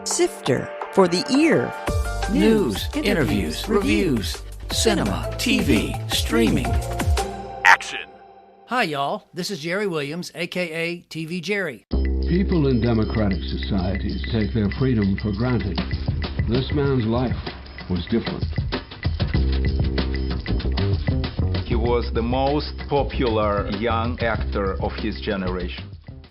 Sifter for the ear. News, interviews, reviews, cinema, TV, streaming. Action. Hi, y'all. This is Jerry Williams, a.k.a. TV Jerry. People in democratic societies take their freedom for granted. This man's life was different. He was the most popular young actor of his generation.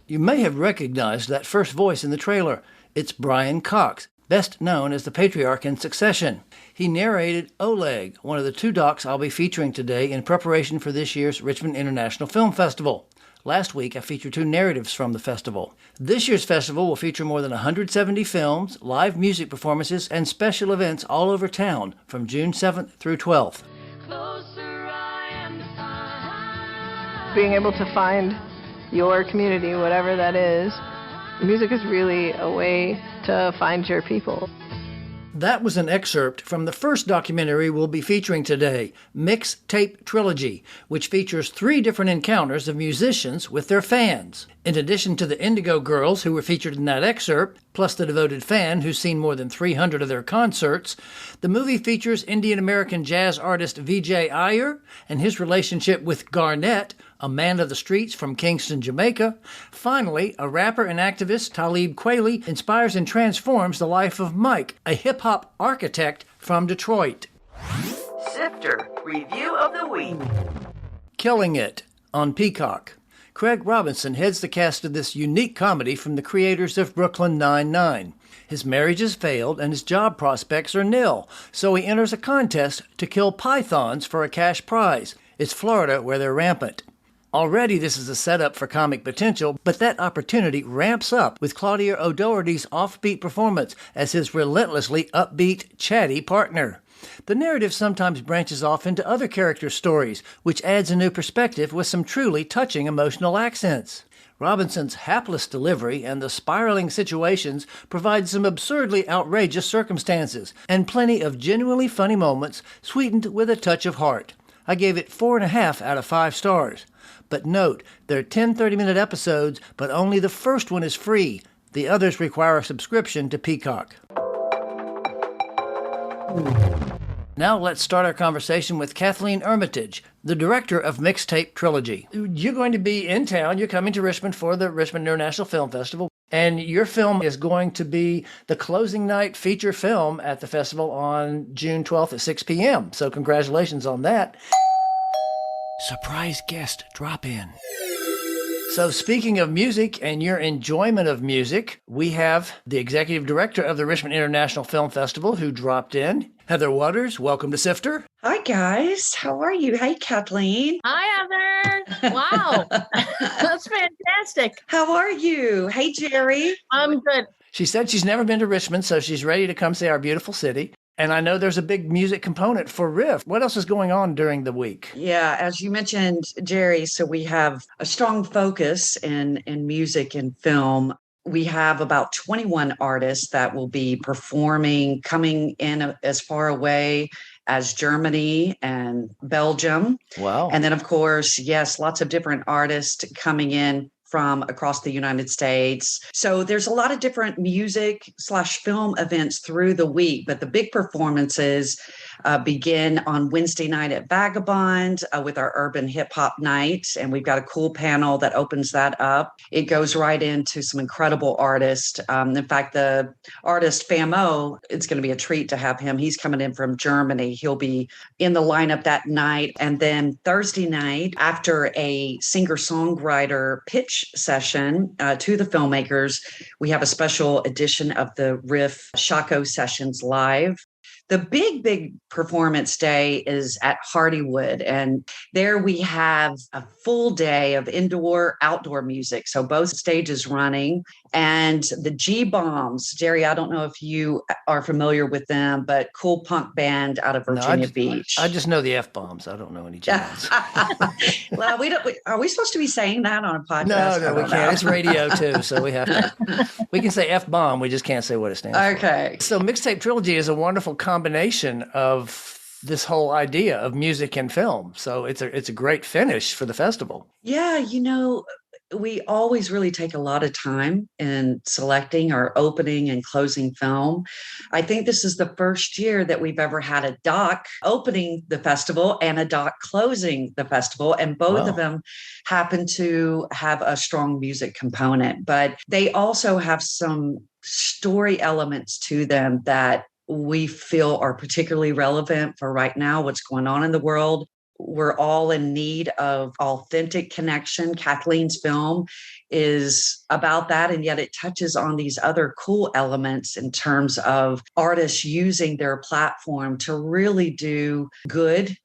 You may have recognized that first voice in the trailer. It's Brian Cox, best known as the patriarch in Succession. He narrated Oleg, one of the two docs I'll be featuring today in preparation for this year's Richmond International Film Festival. Last week, I featured two narratives from the festival. This year's festival will feature more than 170 films, live music performances, and special events all over town from June 7th through 12th. Being able to find your community, whatever that is, music is really a way to find your people. That was an excerpt from the first documentary we'll be featuring today, Mixtape Trilogy, which features 3 different encounters of musicians with their fans. In addition to the Indigo Girls who were featured in that excerpt, plus the devoted fan who's seen more than 300 of their concerts, the movie features Indian-American jazz artist Vijay Iyer and his relationship with Garnett, a man of the streets from Kingston, Jamaica. Finally, a rapper and activist, Talib Kweli, inspires and transforms the life of Mike, a hip-hop architect from Detroit. Sifter Review of the Week. Killing It on Peacock. Craig Robinson heads the cast of this unique comedy from the creators of Brooklyn Nine-Nine. His marriage has failed and his job prospects are nil, so he enters a contest to kill pythons for a cash prize. It's Florida where they're rampant. Already this is a setup for comic potential, but that opportunity ramps up with Claudia O'Doherty's offbeat performance as his relentlessly upbeat, chatty partner. The narrative sometimes branches off into other character stories, which adds a new perspective with some truly touching emotional accents. Robinson's hapless delivery and the spiraling situations provide some absurdly outrageous circumstances and plenty of genuinely funny moments sweetened with a touch of heart. I gave it 4.5 out of 5 stars. But note, they're 10 30-minute episodes, but only the first one is free. The others require a subscription to Peacock. Now let's start our conversation with Kathleen Ermitage, the director of Mixtape Trilogy. You're going to be in town. You're coming to Richmond for the Richmond International Film Festival. And your film is going to be the closing night feature film at the festival on June 12th at 6 p.m. So congratulations on that. Surprise guest drop in. So speaking of music and your enjoyment of music, we have the executive director of the Richmond International Film Festival who dropped in. Heather Waters, welcome to Sifter. Hi, guys. How are you? Hey, Kathleen. Hi, Heather. Wow. That's fantastic. How are you? Hey, Jerry. I'm good. She said she's never been to Richmond, so she's ready to come see our beautiful city. And I know there's a big music component for RIFF. What else is going on during the week? Yeah, as you mentioned, Jerry, so we have a strong focus in music and film. We have about 21 artists that will be performing, coming in as far away as Germany and Belgium. Wow. And then, of course, yes, lots of different artists coming in from across the United States. So there's a lot of different music/film events through the week, but the big performances begin on Wednesday night at Vagabond with our Urban Hip Hop Night. And we've got a cool panel that opens that up. It goes right into some incredible artists. In fact, the artist Famo, it's going to be a treat to have him. He's coming in from Germany. He'll be in the lineup that night. And then Thursday night, after a singer-songwriter pitch session to the filmmakers, we have a special edition of the RIFF Shaco Sessions Live. The big performance day is at Hardywood, and there we have a full day of indoor, outdoor music. So both stages running, and the G-Bombs, Jerry, I don't know if you are familiar with them, but cool punk band out of Virginia Beach. I just know the F-bombs. I don't know any G-Bombs. Well, are we supposed to be saying that on a podcast? No, we can't. It's radio too, so we have to. We can say F-bomb, we just can't say what it stands for. Okay. So Mixtape Trilogy is a wonderful combination of this whole idea of music and film. So it's a great finish for the festival. Yeah, we always really take a lot of time in selecting our opening and closing film. I think this is the first year that we've ever had a doc opening the festival and a doc closing the festival. And both of them happen to have a strong music component, but they also have some story elements to them that we feel are particularly relevant for right now, what's going on in the world. We're all in need of authentic connection. Kathleen's film is about that, and yet it touches on these other cool elements in terms of artists using their platform to really do good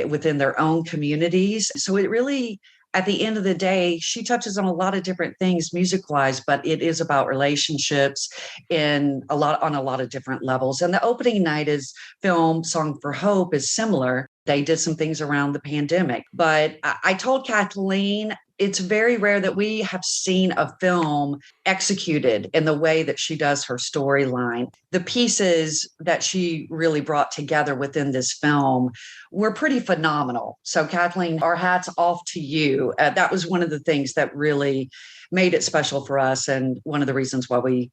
within their own communities. So it really, at the end of the day, she touches on a lot of different things music-wise, but it is about relationships on a lot of different levels. And the opening night is film Song for Hope is similar. They did some things around the pandemic, but I told Kathleen, it's very rare that we have seen a film executed in the way that she does her storyline. The pieces that she really brought together within this film were pretty phenomenal. So Kathleen, our hats off to you. That was one of the things that really made it special for us, and one of the reasons why we,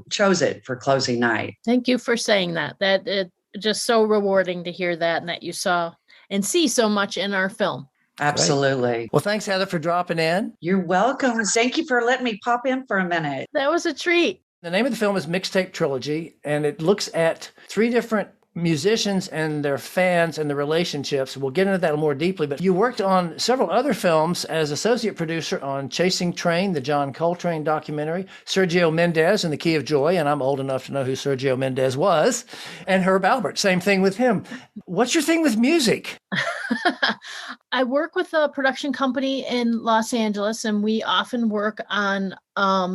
chose it for closing night. Thank you for saying that. That it's just so rewarding to hear that, and that you saw and see so much in our film. Absolutely. Right. Well, thanks, Heather, for dropping in. You're welcome. Thank you for letting me pop in for a minute. That was a treat. The name of the film is Mixtape Trilogy, and it looks at 3 different musicians and their fans and the relationships. We'll get into that more deeply, but you worked on several other films as associate producer on Chasing Train, the John Coltrane documentary, Sergio Mendes and The Key of Joy, and I'm old enough to know who Sergio Mendes was, and Herb Alpert, same thing with him. What's your thing with music? I work with a production company in Los Angeles, and we often work on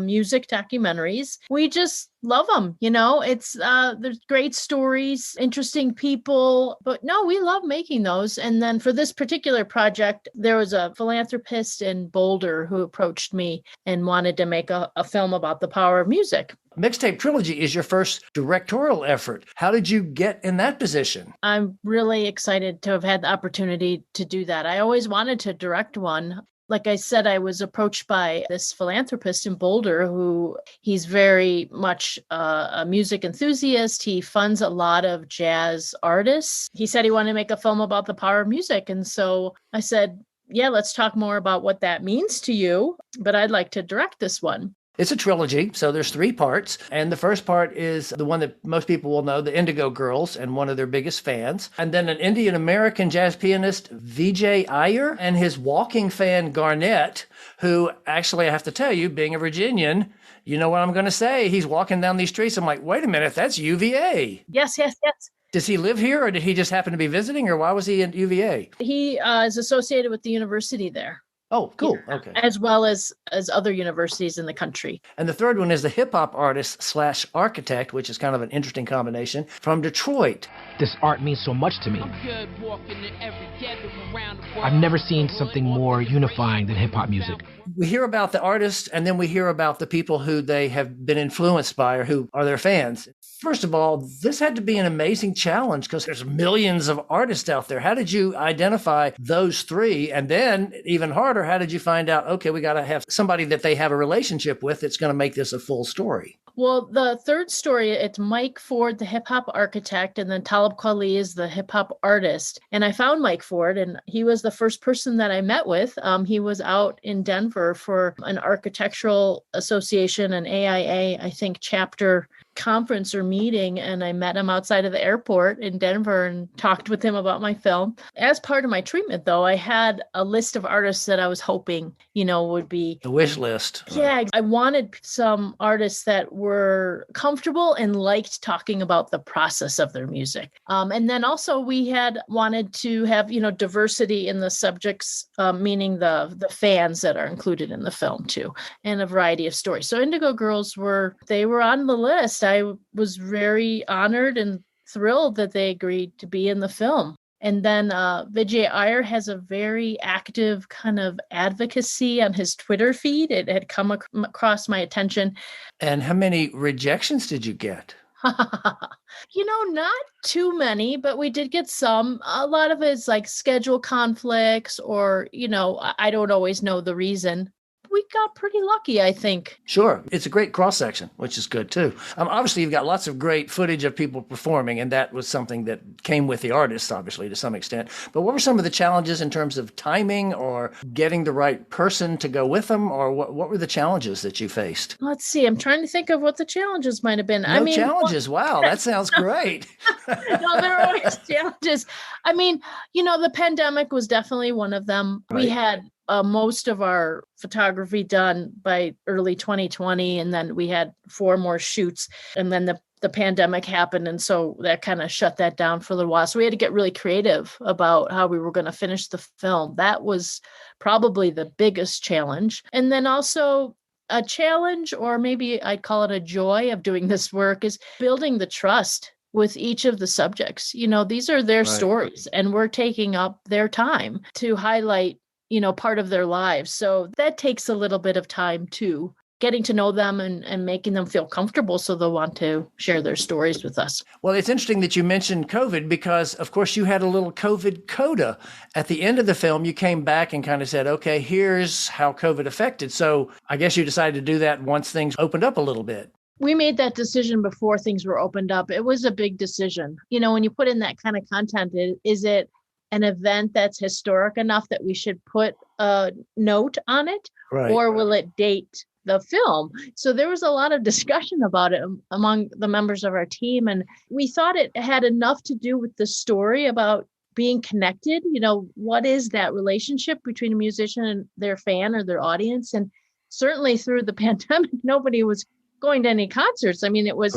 music documentaries. We just love them. It's there's great stories, interesting people, but no, we love making those. And then for this particular project, there was a philanthropist in Boulder who approached me and wanted to make a film about the power of music. Mixtape Trilogy is your first directorial effort. How did you get in that position? I'm really excited to have had the opportunity to do that. I always wanted to direct one. Like I said, I was approached by this philanthropist in Boulder who he's very much a music enthusiast. He funds a lot of jazz artists. He said he wanted to make a film about the power of music. And so I said, yeah, let's talk more about what that means to you, but I'd like to direct this one. It's a trilogy, so there's 3 parts. And the first part is the one that most people will know, the Indigo Girls, and one of their biggest fans. And then an Indian-American jazz pianist, Vijay Iyer, and his walking fan, Garnett, who actually, I have to tell you, being a Virginian, you know what I'm going to say. He's walking down these streets. I'm like, wait a minute, that's UVA. Yes. Does he live here, or did he just happen to be visiting, or why was he in UVA? He is associated with the university there. Oh, cool. Okay. As well as other universities in the country. And the third one is the hip-hop artist / architect, which is kind of an interesting combination, from Detroit. This art means so much to me. I've never seen something more unifying than hip-hop music. We hear about the artists, and then we hear about the people who they have been influenced by or who are their fans. First of all, this had to be an amazing challenge because there's millions of artists out there. How did you identify those 3? And then, even harder, how did you find out, okay, we got to have somebody that they have a relationship with that's going to make this a full story? Well, the third story, it's Mike Ford, the hip-hop architect, and then Talib Kweli is the hip-hop artist. And I found Mike Ford, and he was the first person that I met with. He was out in Denver for an architectural association, an AIA, I think, chapter conference or meeting, and I met him outside of the airport in Denver and talked with him about my film. As part of my treatment, though, I had a list of artists that I was hoping, would be the wish list. Yeah, I wanted some artists that were comfortable and liked talking about the process of their music. And then also we had wanted to have, diversity in the subjects, meaning the fans that are included in the film too, and a variety of stories. So Indigo Girls were on the list. I was very honored and thrilled that they agreed to be in the film. And then Vijay Iyer has a very active kind of advocacy on his Twitter feed. It had come across my attention. And how many rejections did you get? Not too many, but we did get some. A lot of it's like schedule conflicts or, I don't always know the reason. we got pretty lucky, I think. Sure. It's a great cross-section, which is good too. Obviously, you've got lots of great footage of people performing, and that was something that came with the artists, obviously, to some extent. But what were some of the challenges in terms of timing or getting the right person to go with them, or what were the challenges that you faced? Let's see. I'm trying to think of what the challenges might have been. No challenges. Wow, that sounds great. No, there are always challenges. I mean, the pandemic was definitely one of them. Right. We had most of our photography done by early 2020, and then we had 4 more shoots, and then the pandemic happened, and so that kind of shut that down for a little while. So we had to get really creative about how we were going to finish the film. That was probably the biggest challenge. And then also a challenge, or maybe I'd call it a joy of doing this work, is building the trust with each of the subjects. These are their stories, and we're taking up their time to highlight part of their lives. So that takes a little bit of time too, getting to know them and making them feel comfortable so they'll want to share their stories with us. Well, it's interesting that you mentioned COVID because, of course, you had a little COVID coda. At the end of the film, you came back and kind of said, okay, here's how COVID affected. So I guess you decided to do that once things opened up a little bit. We made that decision before things were opened up. It was a big decision. When you put in that kind of content, is it an event that's historic enough that we should put a note on it, or will it date the film? So there was a lot of discussion about it among the members of our team. And we thought it had enough to do with the story about being connected. What is that relationship between a musician and their fan or their audience? And certainly through the pandemic, nobody was going to any concerts. I mean, it was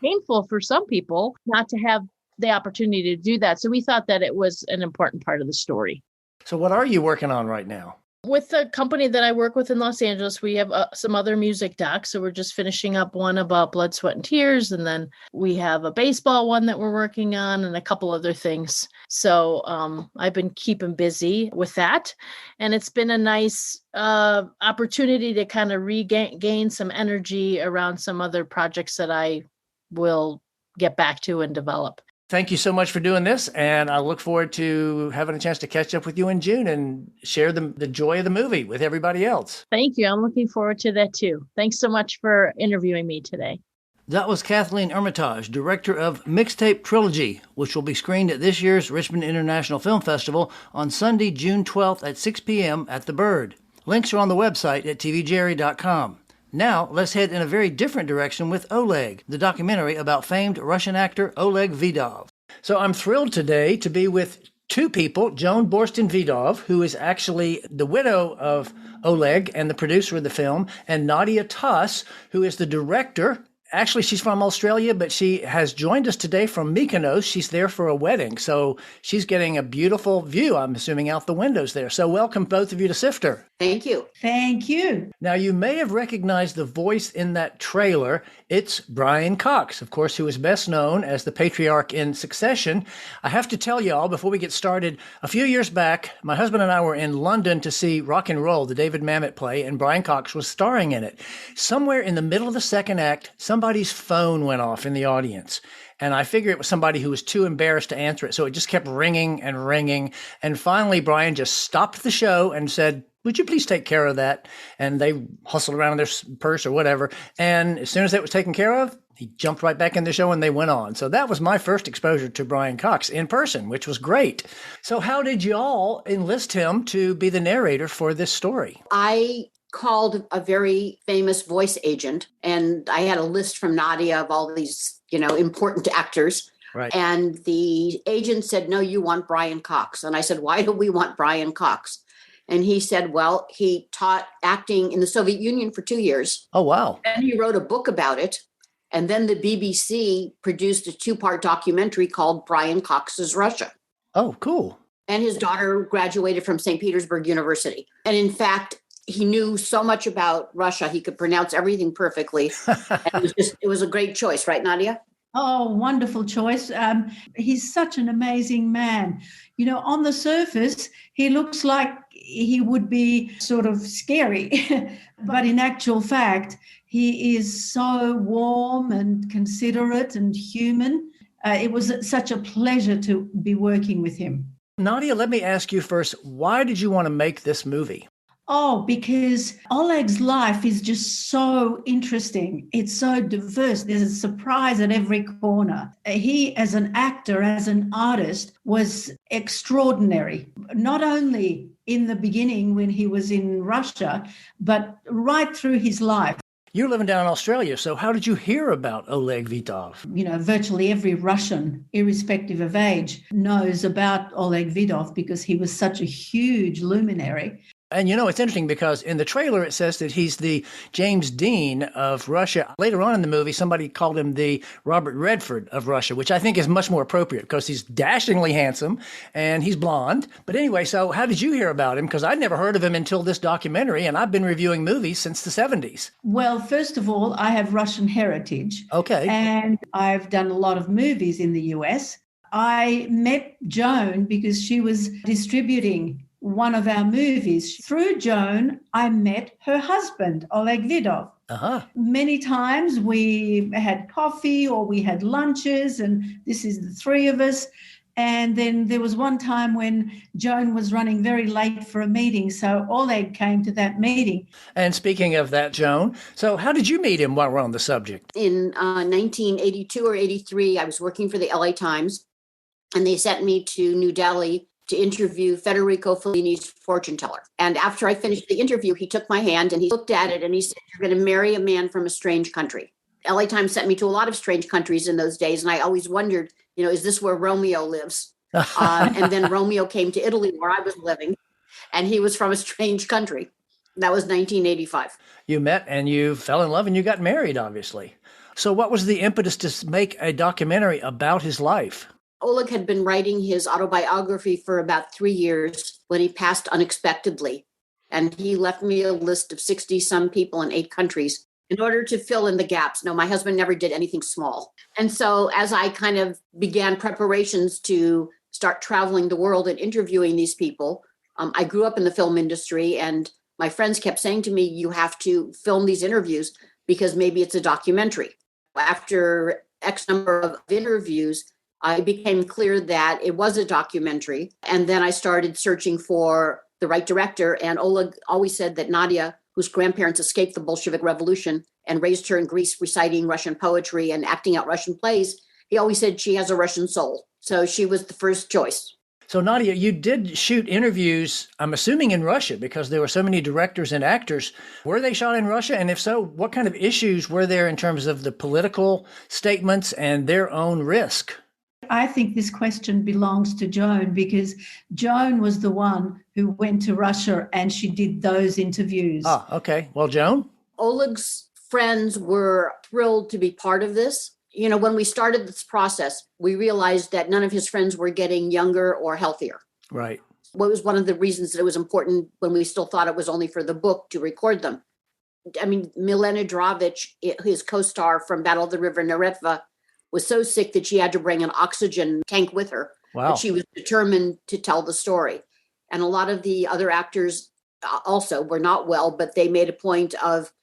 painful for some people not to have the opportunity to do that. So we thought that it was an important part of the story. So what are you working on right now? With the company that I work with in Los Angeles, we have some other music docs. So we're just finishing up one about Blood, Sweat, and Tears. And then we have a baseball one that we're working on and a couple other things. So I've been keeping busy with that. And it's been a nice opportunity to kind of regain some energy around some other projects that I will get back to and develop. Thank you so much for doing this, and I look forward to having a chance to catch up with you in June and share the joy of the movie with everybody else. Thank you. I'm looking forward to that too. Thanks so much for interviewing me today. That was Kathleen Ermitage, director of Mixtape Trilogy, which will be screened at this year's Richmond International Film Festival on Sunday, June 12th at 6 p.m. at the Bird. Links are on the website at tvjerry.com. Now, let's head in a very different direction with Oleg, the documentary about famed Russian actor Oleg Vidov. So I'm thrilled today to be with 2 people, Joan Borsten Vidov, who is actually the widow of Oleg and the producer of the film, and Nadia Tass, who is the director. Actually, she's from Australia, but she has joined us today from Mykonos. She's there for a wedding, so she's getting a beautiful view, I'm assuming, out the windows there. So welcome both of you to Sifter. Thank you. Thank you. Now, you may have recognized the voice in that trailer. It's Brian Cox, of course, who is best known as the patriarch in Succession. I have to tell y'all, before we get started, a few years back, my husband and I were in London to see Rock and Roll, the David Mamet play, and Brian Cox was starring in it. Somewhere in the middle of the second act, somebody's phone went off in the audience. And I figure it was somebody who was too embarrassed to answer it. So it just kept ringing and ringing. And finally, Brian just stopped the show and said, would you please take care of that? And they hustled around in their purse or whatever. And as soon as that was taken care of, he jumped right back in the show and they went on. So that was my first exposure to Brian Cox in person, which was great. So how did y'all enlist him to be the narrator for this story? I called a very famous voice agent, and I had a list from Nadia of all these, important actors. Right. And the agent said, no, you want Brian Cox. And I said, why do we want Brian Cox? And he said, well, he taught acting in the Soviet Union for 2 years. Oh, wow. And he wrote a book about it. And then the BBC produced a 2-part documentary called Brian Cox's Russia. Oh, cool. And his daughter graduated from St. Petersburg University. And in fact, he knew so much about Russia. He could pronounce everything perfectly. And it was a great choice, right, Nadia? Oh, wonderful choice. He's such an amazing man. On the surface, he looks like he would be sort of scary. But in actual fact, he is so warm and considerate and human. It was such a pleasure to be working with him. Nadia, let me ask you first, why did you want to make this movie? Oh, because Oleg's life is just so interesting. It's so diverse. There's a surprise at every corner. He, as an actor, as an artist, was extraordinary, not only in the beginning when he was in Russia, but right through his life. You're living down in Australia, so how did you hear about Oleg Vidov? You know, virtually every Russian, irrespective of age, knows about Oleg Vidov because he was such a huge luminary. And you know, it's interesting because in the trailer it says that he's the James Dean of Russia. Later on in the movie, somebody called him the Robert Redford of Russia, which I think is much more appropriate because he's dashingly handsome and he's blonde. But anyway, so how did you hear about him? Because I'd never heard of him until this documentary, and I've been reviewing movies since the 70s. Well, first of all, I have Russian heritage. Okay. And I've done a lot of movies in the US. I met Joan because she was distributing one of our movies. Through Joan, I met her husband, Oleg Vidov. Many times we had coffee or we had lunches, and this is the three of us. And then there was one time when Joan was running very late for a meeting, so Oleg came to that meeting. And speaking of that, Joan, so how did you meet him while we're on the subject? In 1982 or 83, I was working for the LA Times, and they sent me to New Delhi to interview Federico Fellini's fortune teller. And after I finished the interview, he took my hand and he looked at it and he said, "You're going to marry a man from a strange country." LA Times sent me to a lot of strange countries in those days. And I always wondered, you know, is this where Romeo lives? And then Romeo came to Italy where I was living, and he was from a strange country. That was 1985. You met and you fell in love and you got married, obviously. So what was the impetus to make a documentary about his life? Oleg had been writing his autobiography for about 3 years when he passed unexpectedly. And he left me a list of 60-some people in 8 countries in order to fill in the gaps. No, my husband never did anything small. And so as I kind of began preparations to start traveling the world and interviewing these people, I grew up in the film industry, and my friends kept saying to me, "You have to film these interviews because maybe it's a documentary." After X number of interviews, it became clear that it was a documentary. And then I started searching for the right director. And Oleg always said that Nadia, whose grandparents escaped the Bolshevik Revolution and raised her in Greece reciting Russian poetry and acting out Russian plays, he always said she has a Russian soul. So she was the first choice. So Nadia, you did shoot interviews, I'm assuming in Russia, because there were so many directors and actors. Were they shot in Russia? And if so, what kind of issues were there in terms of the political statements and their own risk? I think this question belongs to Joan because Joan was the one who went to Russia and she did those interviews. Ah, okay. Well, Joan? Oleg's friends were thrilled to be part of this. You know, when we started this process, we realized that none of his friends were getting younger or healthier. Right. What was one of the reasons that it was important when we still thought it was only for the book to record them. I mean, Milena Dravich, his co-star from Battle of the River Neretva, was so sick that she had to bring an oxygen tank with her. Wow. But she was determined to tell the story. And a lot of the other actors also were not well, but they made a point of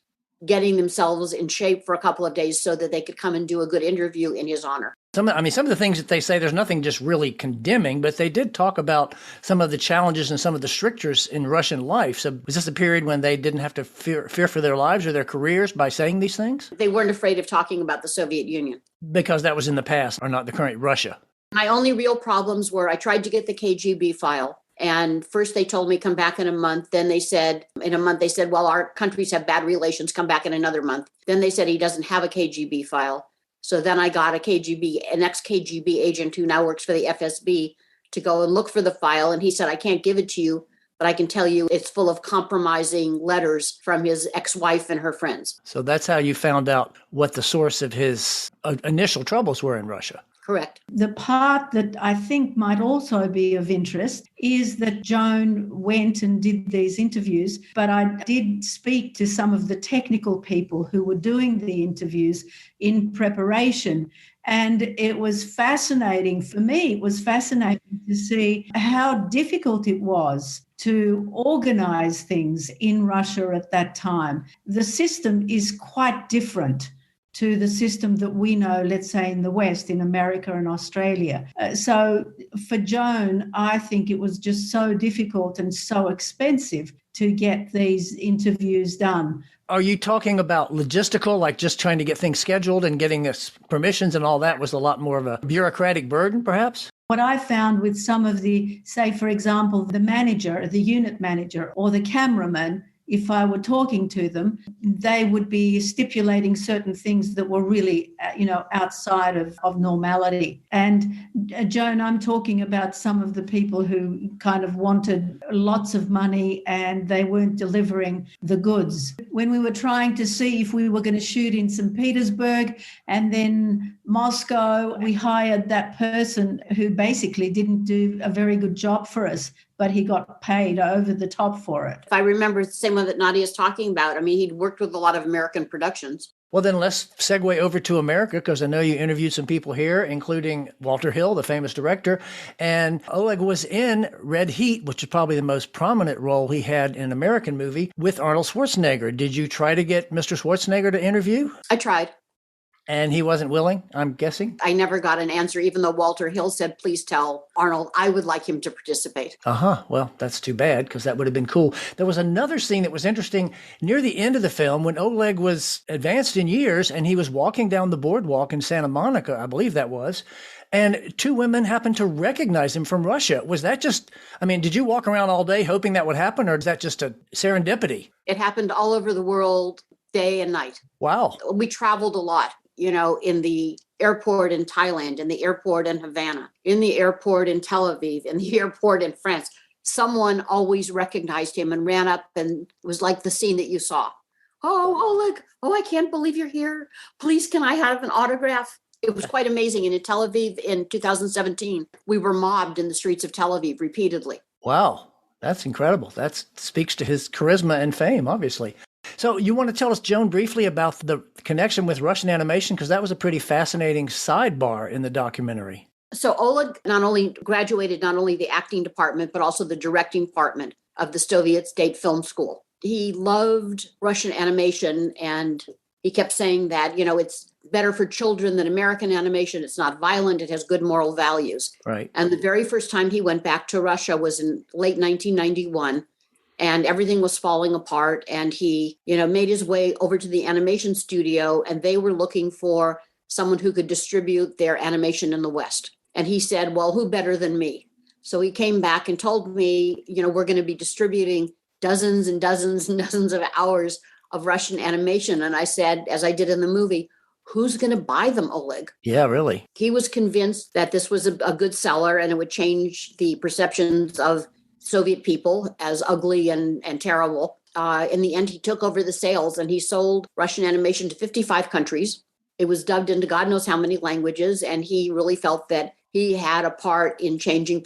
getting themselves in shape for a couple of days so that they could come and do a good interview in his honor. Some of the things that they say, there's nothing just really condemning, but they did talk about some of the challenges and some of the strictures in Russian life. So was this a period when they didn't have to fear for their lives or their careers by saying these things? They weren't afraid of talking about the Soviet Union. Because that was in the past, or not the current Russia. My only real problems were I tried to get the KGB file. And first they told me come back in a month. Then they said in a month, they said, well, our countries have bad relations, come back in another month. Then they said he doesn't have a KGB file. So then I got an ex-KGB agent who now works for the FSB to go and look for the file. And he said, I can't give it to you, but I can tell you it's full of compromising letters from his ex-wife and her friends. So that's how you found out what the source of his initial troubles were in Russia. Correct. The part that I think might also be of interest is that Joan went and did these interviews, but I did speak to some of the technical people who were doing the interviews in preparation. And it was fascinating for me. It was fascinating to see how difficult it was to organize things in Russia at that time. The system is quite different to the system that we know, let's say, in the West, in America and Australia. So for Joan, I think it was just so difficult and so expensive to get these interviews done. Are you talking about logistical, like just trying to get things scheduled and getting us permissions and all that was a lot more of a bureaucratic burden, perhaps? What I found with some of the, say, for example, the manager, the unit manager, or the cameraman, if I were talking to them, they would be stipulating certain things that were really, outside of normality. And Joan, I'm talking about some of the people who kind of wanted lots of money and they weren't delivering the goods. When we were trying to see if we were going to shoot in St. Petersburg and then Moscow, we hired that person who basically didn't do a very good job for us, but he got paid over the top for it. If I remember, it's the same one that Nadia is talking about. I mean, he'd worked with a lot of American productions. Well, then let's segue over to America, because I know you interviewed some people here, including Walter Hill, the famous director. And Oleg was in Red Heat, which is probably the most prominent role he had in an American movie, with Arnold Schwarzenegger. Did you try to get Mr. Schwarzenegger to interview? I tried. And he wasn't willing, I'm guessing? I never got an answer, even though Walter Hill said, please tell Arnold I would like him to participate. Well, that's too bad, because that would have been cool. There was another scene that was interesting near the end of the film when Oleg was advanced in years and he was walking down the boardwalk in Santa Monica, I believe that was, and two women happened to recognize him from Russia. Was that just, did you walk around all day hoping that would happen, or is that just a serendipity? It happened all over the world, day and night. Wow. We traveled a lot. In the airport in Thailand, in the airport in Havana, in the airport in Tel Aviv, in the airport in France. Someone always recognized him and ran up, and it was like the scene that you saw. Oh, Oleg, I can't believe you're here. Please, can I have an autograph? It was quite amazing. And in Tel Aviv in 2017, we were mobbed in the streets of Tel Aviv repeatedly. Wow, that's incredible. That speaks to his charisma and fame, obviously. So you want to tell us, Joan, briefly about the connection with Russian animation? Because that was a pretty fascinating sidebar in the documentary. So Oleg not only graduated not only the acting department, but also the directing department of the Soviet State Film School. He loved Russian animation, and he kept saying that, it's better for children than American animation. It's not violent. It has good moral values. Right. And the very first time he went back to Russia was in late 1991. And everything was falling apart. And he, made his way over to the animation studio, and they were looking for someone who could distribute their animation in the West. And he said, well, who better than me? So he came back and told me, we're going to be distributing dozens and dozens and dozens of hours of Russian animation. And I said, as I did in the movie, who's going to buy them, Oleg? Yeah, really. He was convinced that this was a good seller and it would change the perceptions of Soviet people as ugly and terrible. In the end, he took over the sales and he sold Russian animation to 55 countries. It was dubbed into God knows how many languages. And he really felt that he had a part in changing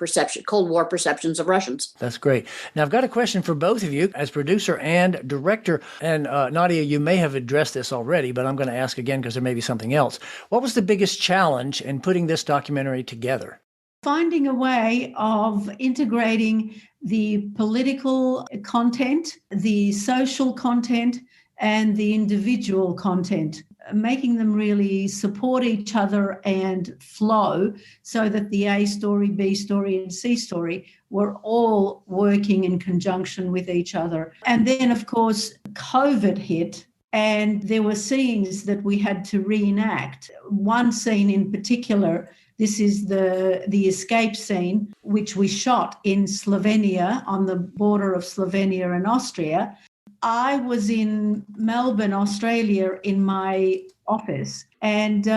Cold War perceptions of Russians. That's great. Now, I've got a question for both of you as producer and director. And Nadia, you may have addressed this already, but I'm going to ask again because there may be something else. What was the biggest challenge in putting this documentary together? Finding a way of integrating the political content, the social content, and the individual content, making them really support each other and flow so that the A story, B story, and C story were all working in conjunction with each other. And then, of course, COVID hit, and there were scenes that we had to reenact. One scene in particular, this is the escape scene, which we shot in Slovenia, on the border of Slovenia and Austria. I was in Melbourne, Australia, in my office, and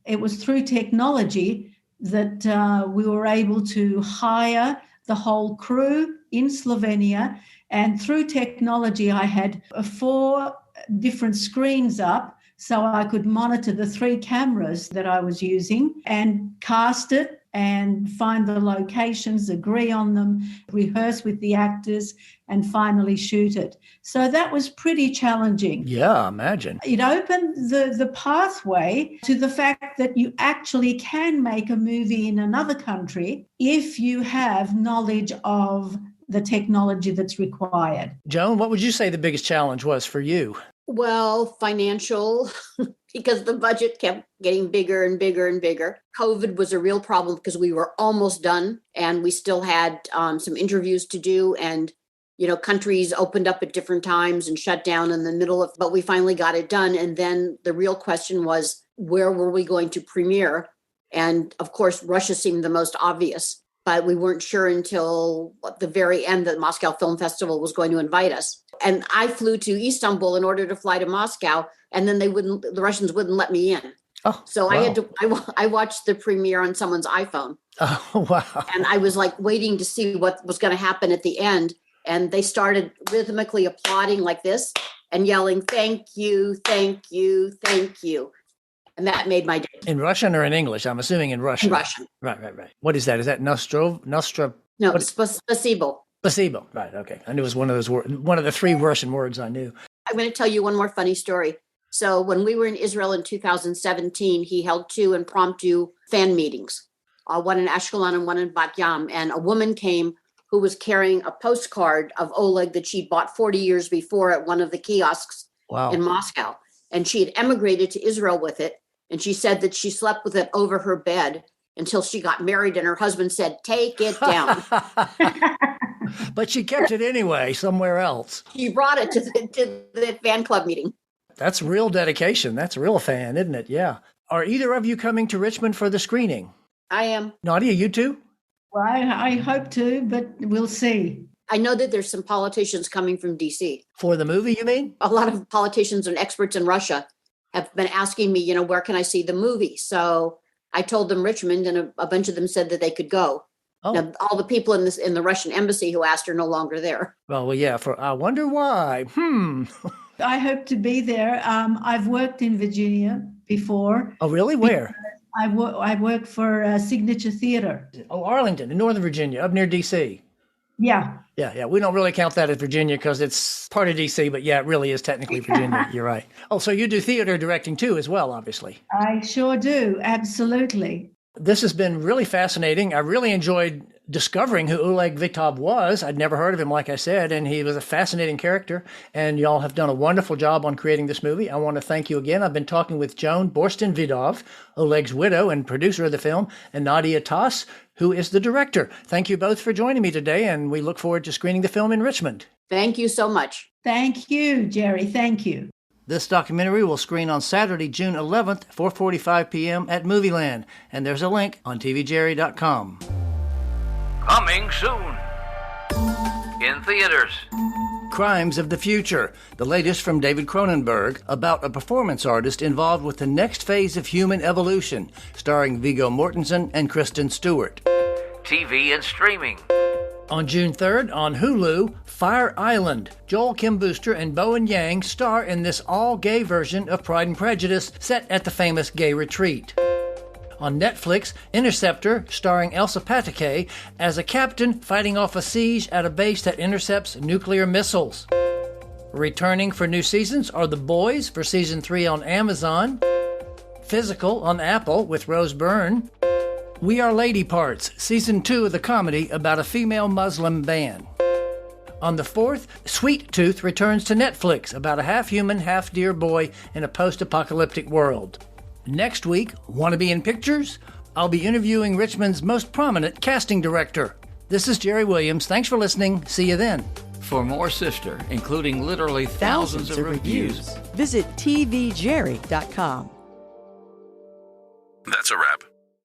it was through technology that we were able to hire the whole crew in Slovenia. And through technology, I had 4 different screens up, so I could monitor the 3 cameras that I was using and cast it and find the locations, agree on them, rehearse with the actors, and finally shoot it. So that was pretty challenging. Yeah, imagine. It opened the pathway to the fact that you actually can make a movie in another country if you have knowledge of the technology that's required. Joan, what would you say the biggest challenge was for you? Well, financial, because the budget kept getting bigger and bigger and bigger. COVID was a real problem because we were almost done and we still had some interviews to do. And countries opened up at different times and shut down in the middle of, but we finally got it done. And then the real question was, where were we going to premiere? And of course, Russia seemed the most obvious, but we weren't sure until the very end that Moscow Film Festival was going to invite us. And I flew to Istanbul in order to fly to Moscow, and then the Russians wouldn't let me in. Oh, so wow. I watched the premiere on someone's iPhone. Oh, wow. And I was like waiting to see what was going to happen at the end. And they started rhythmically applauding like this and yelling, "Thank you, thank you, thank you." And that made my day. In Russian or in English? I'm assuming in Russian. In Russian. Right. What is that? Is that Nostra? No, spasibo. Placebo. Right. Okay. I knew it was one of those words, one of the 3 Russian words I knew. I'm going to tell you one more funny story. So when we were in Israel in 2017, he held 2 impromptu fan meetings, one in Ashkelon and one in Bat Yam. And a woman came who was carrying a postcard of Oleg that she'd bought 40 years before at one of the kiosks in Moscow. And she had emigrated to Israel with it. And she said that she slept with it over her bed until she got married. And her husband said, "Take it down." But she kept it anyway, somewhere else. She brought it to the fan club meeting. That's real dedication. That's a real fan, isn't it? Yeah. Are either of you coming to Richmond for the screening? I am. Nadia, you too? Well, I hope to, but we'll see. I know that there's some politicians coming from D.C. For the movie, you mean? A lot of politicians and experts in Russia have been asking me, where can I see the movie? So I told them Richmond, and a bunch of them said that they could go. Oh. Now, all the people in the Russian embassy who asked are no longer there. Well, yeah. I wonder why. I hope to be there. I've worked in Virginia before. Oh, really? Where? I worked for Signature Theater. Oh, Arlington, in Northern Virginia, up near D.C. Yeah. Yeah. We don't really count that as Virginia because it's part of D.C., but yeah, it really is technically Virginia. You're right. Oh, so you do theater directing too as well, obviously. I sure do. Absolutely. This has been really fascinating. I really enjoyed discovering who Oleg Vidov was. I'd never heard of him, like I said, and he was a fascinating character. And y'all have done a wonderful job on creating this movie. I want to thank you again. I've been talking with Joan Borsten Vidov, Oleg's widow and producer of the film, and Nadia Tass, who is the director. Thank you both for joining me today, and we look forward to screening the film in Richmond. Thank you so much. Thank you, Jerry. Thank you. This documentary will screen on Saturday, June 11th, 4:45 p.m. at Movieland, and there's a link on tvjerry.com. Coming soon. In theaters. Crimes of the Future, the latest from David Cronenberg, about a performance artist involved with the next phase of human evolution, starring Viggo Mortensen and Kristen Stewart. TV and streaming. On June 3rd, on Hulu, Fire Island. Joel Kim Booster and Bowen Yang star in this all-gay version of Pride and Prejudice set at the famous gay retreat. On Netflix, Interceptor, starring Elsa Pataky as a captain fighting off a siege at a base that intercepts nuclear missiles. Returning for new seasons are The Boys for Season 3 on Amazon, Physical on Apple with Rose Byrne, We Are Lady Parts, Season 2 of the comedy about a female Muslim band. On the 4th, Sweet Tooth returns to Netflix about a half-human, half-deer boy in a post-apocalyptic world. Next week, want to be in pictures? I'll be interviewing Richmond's most prominent casting director. This is Jerry Williams. Thanks for listening. See you then. For more Sister, including literally thousands of reviews, visit tvjerry.com. That's a wrap.